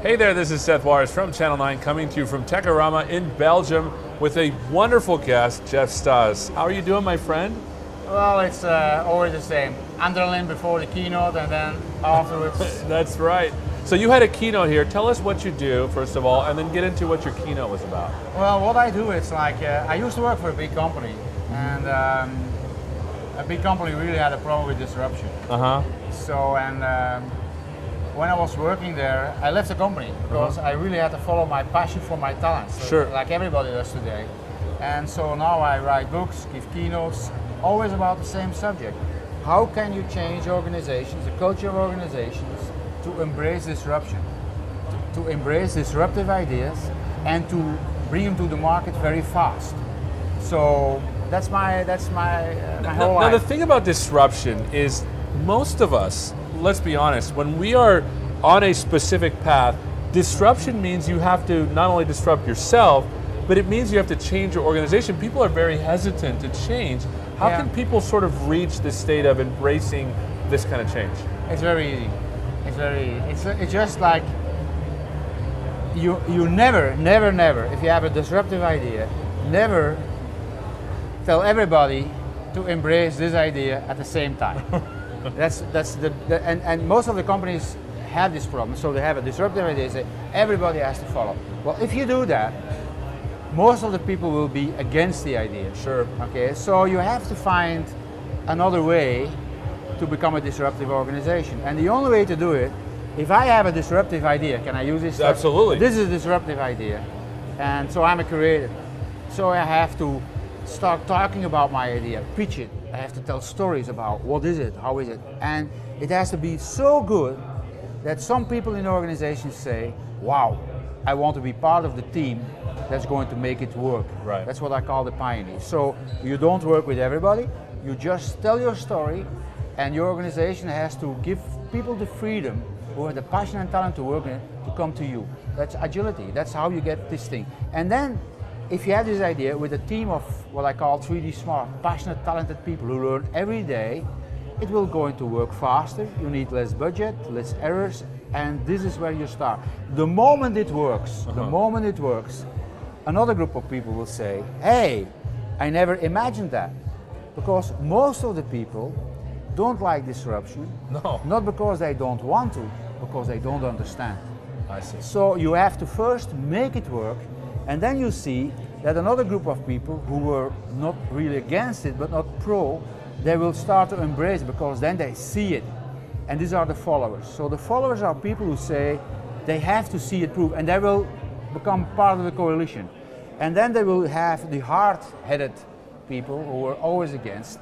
Hey there, this is Seth Waters from Channel 9 coming to you from Techorama in Belgium with a wonderful guest, Jef Staes. How are you doing, my friend? Well, it's always the same. Adrenaline before the keynote and then afterwards. That's right. So you had a keynote here. Tell us what you do, first of all, and then get into what your keynote was about. Well, what I do is like, I used to work for a big company, and a big company really had a problem with disruption. So, when I was working there, I left the company because I really had to follow my passion for my talents, Sure. like everybody does today. And so now I write books, give keynotes, always about the same subject. How can you change organizations, the culture of organizations, to embrace disruption, to embrace disruptive ideas, and to bring them to the market very fast? So that's my whole life. Now the thing about disruption is most of us, let's be honest, when we are on a specific path, disruption means you have to not only disrupt yourself, but it means you have to change your organization. People are very hesitant to change. How can people sort of reach this state of embracing this kind of change? It's very easy. It's just like you never, if you have a disruptive idea, never tell everybody to embrace this idea at the same time. And most of the companies have this problem. So they have a disruptive idea, say everybody has to follow. Well, if you do that, most of the people will be against the idea. Sure. Okay, so you have to find another way to become a disruptive organization. And the only way to do it, if I have a disruptive idea, can I use this? Absolutely. This is a disruptive idea. And so I'm a creative. So I have to start talking about my idea, pitch it. I have to tell stories about what is it, how is it. And it has to be so good that some people in the organization say, wow, I want to be part of the team that's going to make it work. Right. That's what I call the pioneer. So you don't work with everybody, you just tell your story, and your organization has to give people the freedom who have the passion and talent to work in it to come to you. That's agility. That's how you get this thing. And then if you have this idea with a team of what I call 3D smart, passionate, talented people who learn every day, it will going to work faster. You need less budget, less errors, and this is where you start. The moment it works, another group of people will say, hey, I never imagined that. Because most of the people don't like disruption, not because they don't want to, because they don't understand. I see. So you have to first make it work, and then you see that another group of people who were not really against it, but not pro, they will start to embrace it because then they see it. And these are the followers. So the followers are people who say they have to see it proof, and they will become part of the coalition. And then they will have the hard-headed people who are always against.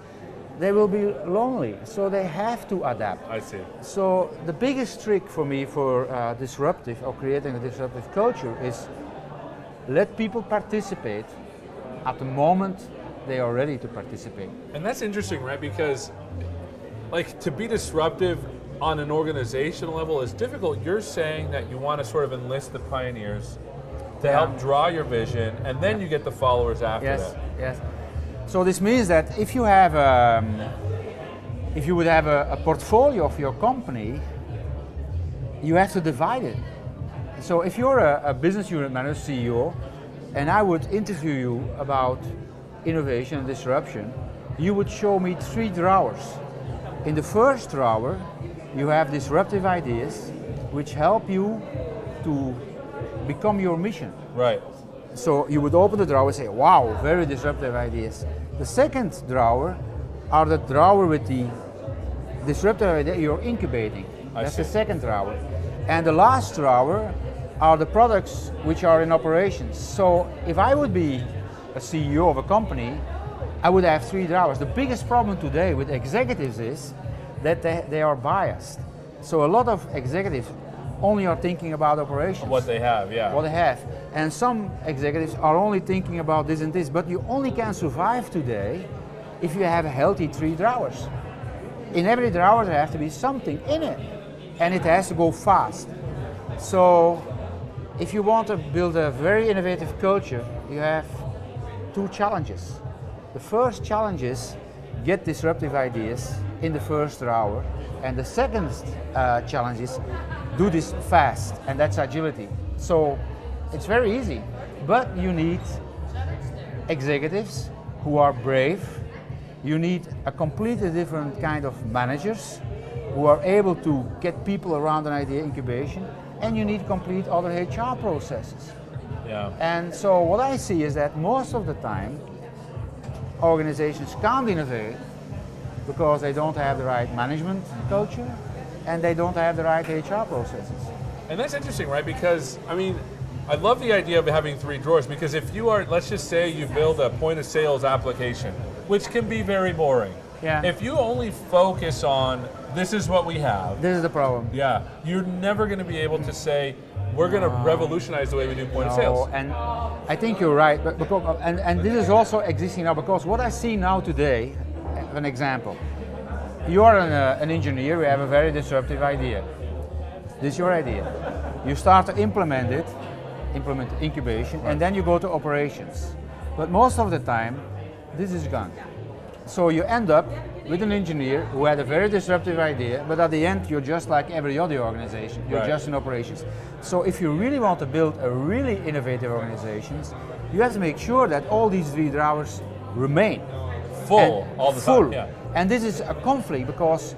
They will be lonely, so they have to adapt. I see. So the biggest trick for me for disruptive or creating a disruptive culture is let people participate at the moment they are ready to participate. And that's interesting, right? Because like to be disruptive on an organizational level is difficult. You're saying that you want to sort of enlist the pioneers to help draw your vision, and then you get the followers after that. Yes. So this means that if you have, if you would have a portfolio of your company, you have to divide it. So if you're a business unit manager, CEO, and I would interview you about innovation and disruption, you would show me 3 drawers. In the first drawer, you have disruptive ideas which help you to become your mission. Right. So you would open the drawer and say, wow, very disruptive ideas. The second drawer are the drawer with the disruptive idea you're incubating. That's the second drawer. And the last drawer are the products which are in operations. So if I would be a CEO of a company, I would have 3 drawers. The biggest problem today with executives is that they are biased. So a lot of executives only are thinking about operations. What they have, yeah. What they have. And some executives are only thinking about this and this, but you only can survive today if you have a healthy 3 drawers. In every drawer there has to be something in it, and it has to go fast. So if you want to build a very innovative culture, you have 2 challenges. The first challenge is get disruptive ideas in the first hour. And the second challenge is do this fast, and that's agility. So it's very easy, but you need executives who are brave. You need a completely different kind of managers who are able to get people around an idea incubation, and you need complete other HR processes. Yeah. And so what I see is that most of the time organizations can't innovate because they don't have the right management culture and they don't have the right HR processes. And that's interesting, right? Because, I mean, I love the idea of having 3 drawers, because if you are, let's just say you build a point of sales application, which can be very boring. Yeah. If you only focus on, this is what we have. This is the problem. Yeah, you're never going to be able to say, we're going to revolutionize the way we do point of sales. And I think you're right, but because, and this is also existing now, because what I see now today, an example, you are an engineer, you have a very disruptive idea. This is your idea. You start to implement incubation, and then you go to operations. But most of the time, this is gone. So you end up with an engineer who had a very disruptive idea, but at the end you're just like every other organization, you're just in operations. So if you really want to build a really innovative organization, you have to make sure that all these 3 drawers remain. Full all the time. Yeah. And this is a conflict because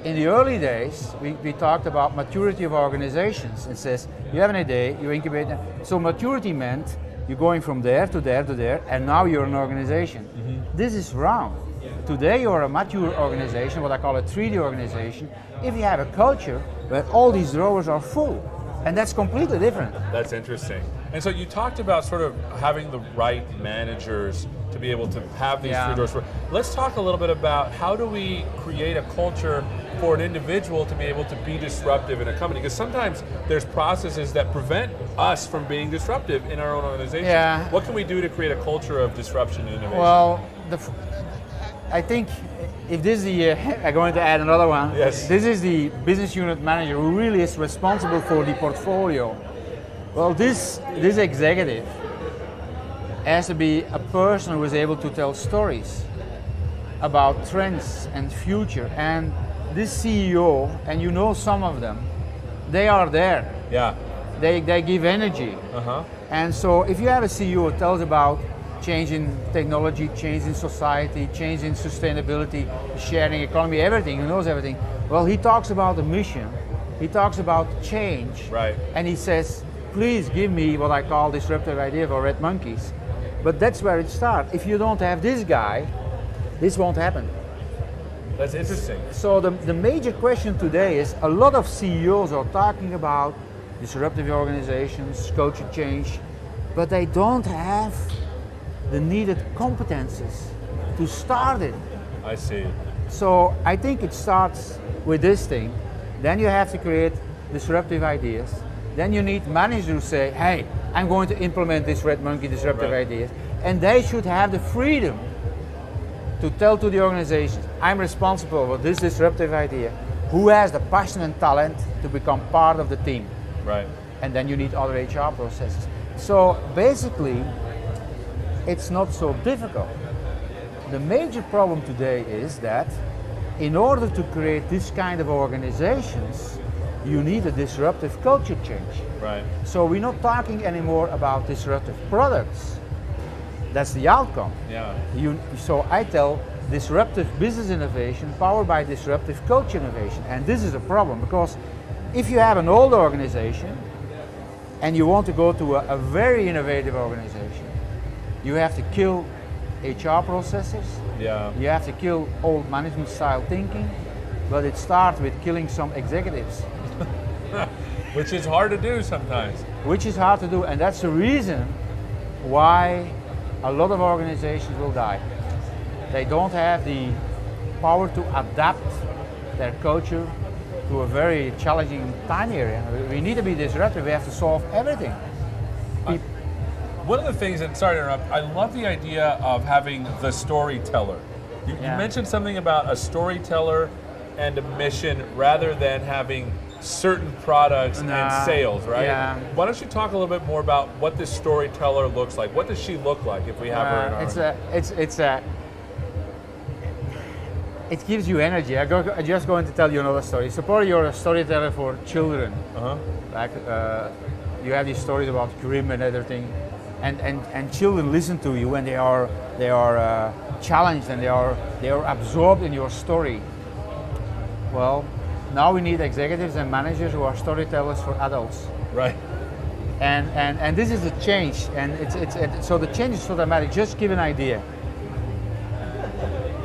in the early days, we talked about maturity of organizations. It says, you have an idea, you incubate them. So maturity meant you're going from there to there to there, and now you're an organization. Mm-hmm. This is wrong. Today you're a mature organization, what I call a 3D organization, if you have a culture where all these drawers are full. And that's completely different. That's interesting. And so you talked about sort of having the right managers to be able to have these 3 drawers. Let's talk a little bit about how do we create a culture for an individual to be able to be disruptive in a company? Because sometimes there's processes that prevent us from being disruptive in our own organization. Yeah. What can we do to create a culture of disruption and innovation? Well, I think if this is the, I'm going to add another one. Yes. This is the business unit manager who really is responsible for the portfolio. Well, this executive has to be a person who is able to tell stories about trends and future. And this CEO, and you know some of them, they are there. Yeah. They give energy. Uh-huh. And so if you have a CEO who tells about change in technology, change in society, change in sustainability, sharing economy, everything, he knows everything. Well, he talks about the mission, he talks about change, right. And he says, please give me what I call disruptive idea for red monkeys. But that's where it starts. If you don't have this guy, this won't happen. That's interesting. So the major question today is, a lot of CEOs are talking about disruptive organizations, culture change, but they don't have the needed competences to start it. I see. So I think it starts with this thing. Then you have to create disruptive ideas. Then you need managers who say, hey, I'm going to implement this red monkey disruptive ideas. And they should have the freedom to tell to the organization, I'm responsible for this disruptive idea. Who has the passion and talent to become part of the team? Right. And then you need other HR processes. So basically, it's not so difficult. The major problem today is that in order to create this kind of organizations, you need a disruptive culture change. Right. So we're not talking anymore about disruptive products. That's the outcome. Yeah. So I tell disruptive business innovation powered by disruptive culture innovation. And this is a problem because if you have an old organization and you want to go to a very innovative organization, you have to kill HR processes. Yeah. You have to kill old management style thinking, but it starts with killing some executives. Which is hard to do sometimes. Which is hard to do, and that's the reason why a lot of organizations will die. They don't have the power to adapt their culture to a very challenging time area. We need to be disruptive, we have to solve everything. One of the things, and sorry to interrupt, I love the idea of having the storyteller. You mentioned something about a storyteller and a mission rather than having certain products and sales, right? Yeah. Why don't you talk a little bit more about what this storyteller looks like? What does she look like if we have her in our... it gives you energy. I'm just going to tell you another story. Suppose you're a storyteller for children. Like you have these stories about Grimm and everything, and children listen to you and they are challenged and they are absorbed in your story. Well, now we need executives and managers who are storytellers for adults. Right. And this is a change, and so the change is so dramatic. Just give an idea.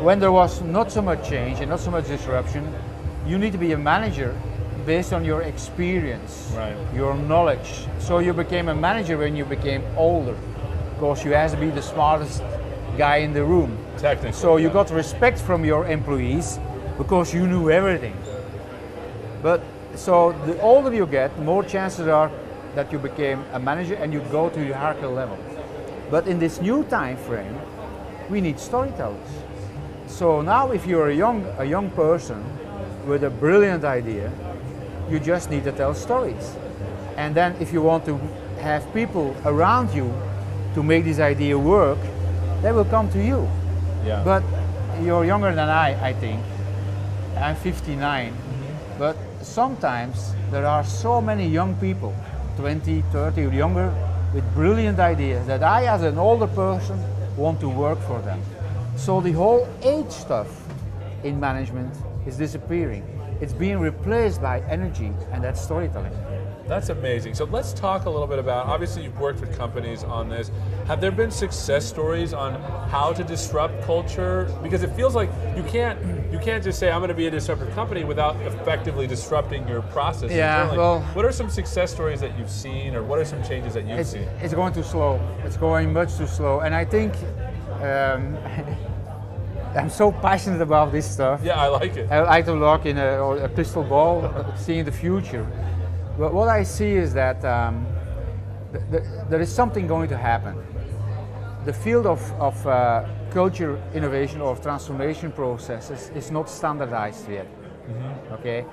When there was not so much change and not so much disruption, you need to be a manager based on your experience, right, your knowledge. So you became a manager when you became older, because you had to be the smartest guy in the room. Technically. So you got respect from your employees because you knew everything. But so the older you get, the more chances are that you became a manager and you go to the hierarchical level. But in this new time frame, we need storytellers. So now if you're a young person with a brilliant idea, you just need to tell stories. And then if you want to have people around you to make this idea work, they will come to you. Yeah. But you're younger than I think. I'm 59. But sometimes there are so many young people, 20, 30 or younger, with brilliant ideas that I, as an older person, want to work for them. So the whole age stuff in management is disappearing. It's being replaced by energy, and that's storytelling. That's amazing. So let's talk a little bit about, obviously you've worked with companies on this. Have there been success stories on how to disrupt culture? Because it feels like you can't just say, I'm going to be a disruptive company without effectively disrupting your process. Yeah, internally. well, what are some success stories that you've seen, or what are some changes that you've seen? It's going too slow. It's going much too slow. And I think I'm so passionate about this stuff. Yeah, I like it. I like to look in a crystal ball, seeing the future. But what I see is that there is something going to happen. The field of culture innovation or transformation processes is not standardized yet. Okay,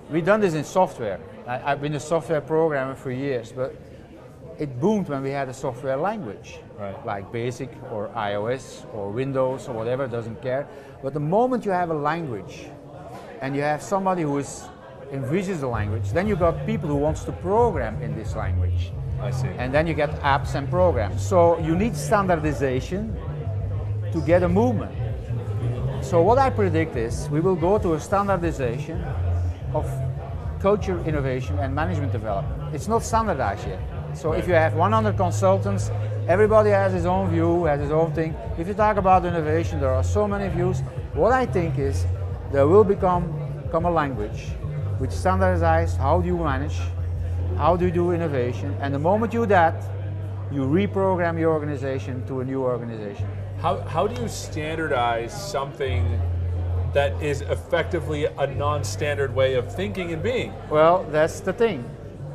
we've done this in software. I've been a software programmer for years, but it boomed when we had a software language, right, like BASIC or iOS or Windows or whatever, doesn't care. But the moment you have a language and you have somebody who envisions the language, then you got people who wants to program in this language. I see. And then you get apps and programs. So you need standardization to get a movement. So what I predict is we will go to a standardization of culture innovation and management development. It's not standardized yet. So if you have 100 consultants, everybody has his own view, has his own thing. If you talk about innovation, there are so many views. What I think is there will become a language which standardizes how do you manage, how do you do innovation, and the moment you do that, you reprogram your organization to a new organization. How do you standardize something that is effectively a non-standard way of thinking and being? Well, that's the thing.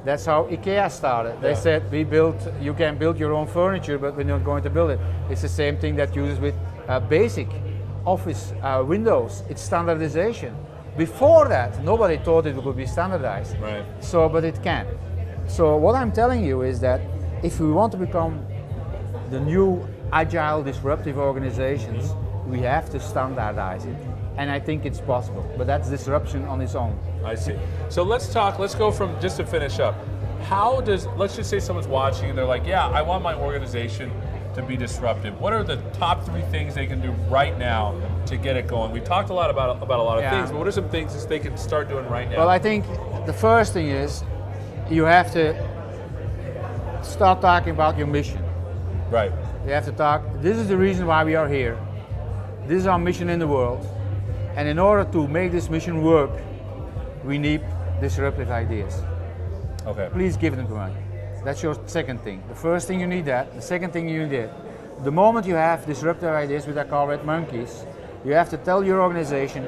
That's how IKEA started. They said, you can build your own furniture, but we're not going to build it. It's the same thing that uses with basic office windows. It's standardization. Before that, nobody thought it would be standardized. Right. So, but it can. So what I'm telling you is that if we want to become the new agile disruptive organizations, we have to standardize it. And I think it's possible, but that's disruption on its own. I see. So let's go from, just to finish up, let's just say someone's watching and they're like, yeah, I want my organization to be disruptive. What are the top 3 things they can do right now to get it going? We talked a lot about a lot of things, but what are some things that they can start doing right now? Well, I think the first thing is you have to start talking about your mission. Right. You have to talk, this is the reason why we are here. This is our mission in the world. And in order to make this mission work, we need disruptive ideas. Okay. Please give them to me. That's your second thing. The first thing you need that. The second thing you need it. The moment you have disruptive ideas, which I call red monkeys, you have to tell your organization,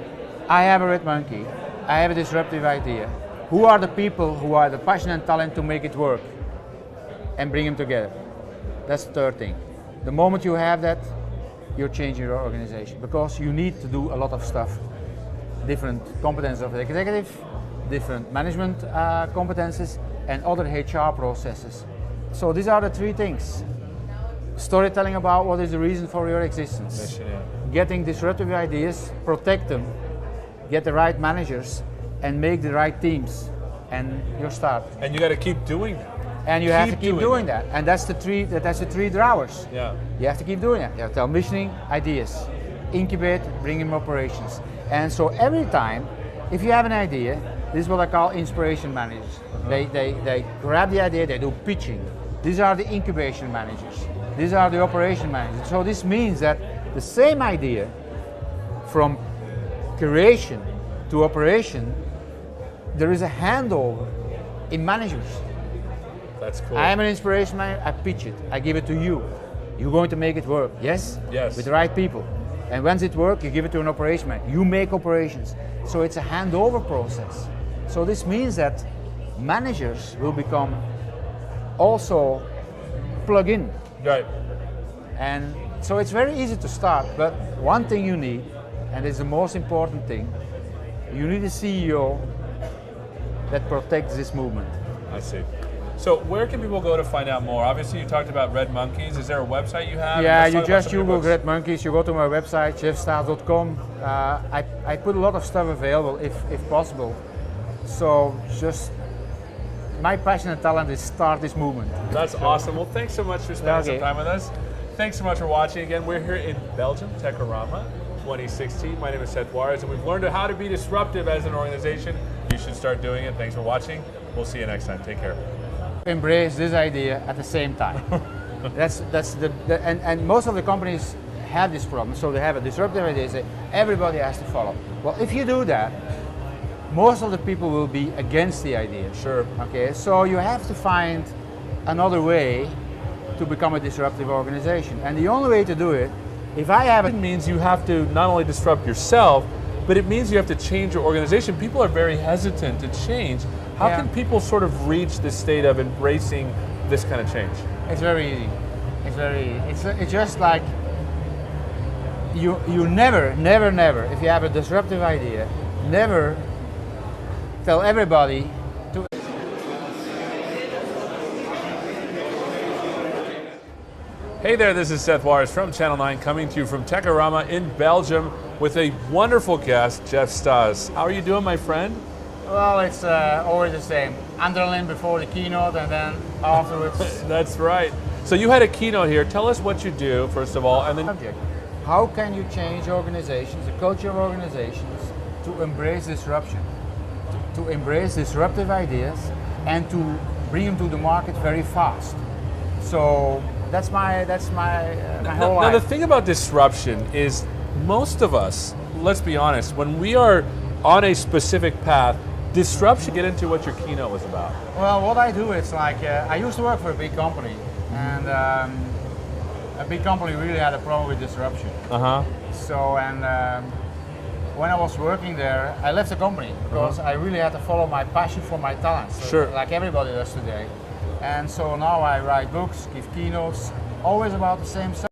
I have a red monkey, I have a disruptive idea. Who are the people who are the passion and talent to make it work? And bring them together. That's the third thing. The moment you have that, you're changing your organization, because you need to do a lot of stuff. Different competences of the executive, different management competences, and other HR processes. So these are the 3 things. Storytelling about what is the reason for your existence. Mission, yeah. getting disruptive ideas, protect them, get the right managers, and make the right teams, and you start. And you got to keep doing that. And you have to keep doing that. And that's the three drawers. Yeah. You have to keep doing that. You have to tell missioning, ideas, incubate, bring in operations. And so every time, if you have an idea, this is what I call inspiration managers. They grab the idea, they do pitching. These are the incubation managers. These are the operation managers. So this means that the same idea from creation to operation, there is a handover in managers. That's cool. I am an inspiration manager, I pitch it, I give it to you. You're going to make it work, yes? Yes. With the right people. And once it works, you give it to an operation manager. You make operations. So it's a handover process. So this means that managers will become also plug in. Right. And so it's very easy to start, but one thing you need, and it's the most important thing, you need a CEO that protects this movement. I see. So where can people go to find out more? Obviously you talked about Red Monkeys. Is there a website you have? Yeah, you just Google Red Monkeys, you go to my website, jefstaes.com. I put a lot of stuff available if possible. So just, my passion and talent is start this movement. That's awesome. Well, thanks so much for spending some time with us. Thanks so much for watching. Again, we're here in Belgium, Techorama 2016. My name is Seth Juarez, and we've learned how to be disruptive as an organization. You should start doing it. Thanks for watching. We'll see you next time. Take care. Embrace this idea at the same time. and most of the companies have this problem. So they have a disruptive idea, say everybody has to follow. Well, if you do that, most of the people will be against the idea. Sure. Okay, so you have to find another way to become a disruptive organization. And the only way to do it, if I have it means you have to not only disrupt yourself, but it means you have to change your organization. People are very hesitant to change. How can people sort of reach this state of embracing this kind of change? It's very easy. It's just like you never, if you have a disruptive idea, never tell everybody to. Hey there, this is Seth Juarez from Channel 9 coming to you from Techorama in Belgium with a wonderful guest, Jef Staes. How are you doing, my friend? Well, it's always the same. Adrenaline before the keynote and then afterwards. That's right. So you had a keynote here. Tell us what you do, first of all, and then... How can you change organizations, the culture of organizations, to embrace disruption, to embrace disruptive ideas, and to bring them to the market very fast? So that's my whole life. Now the thing about disruption is most of us, let's be honest, when we are on a specific path, disruption, get into what your keynote was about. Well, what I do is like, I used to work for a big company, and a big company really had a problem with disruption. So, and when I was working there, I left the company because I really had to follow my passion for my talents, sure, like everybody does today. And so now I write books, give keynotes, always about the same stuff.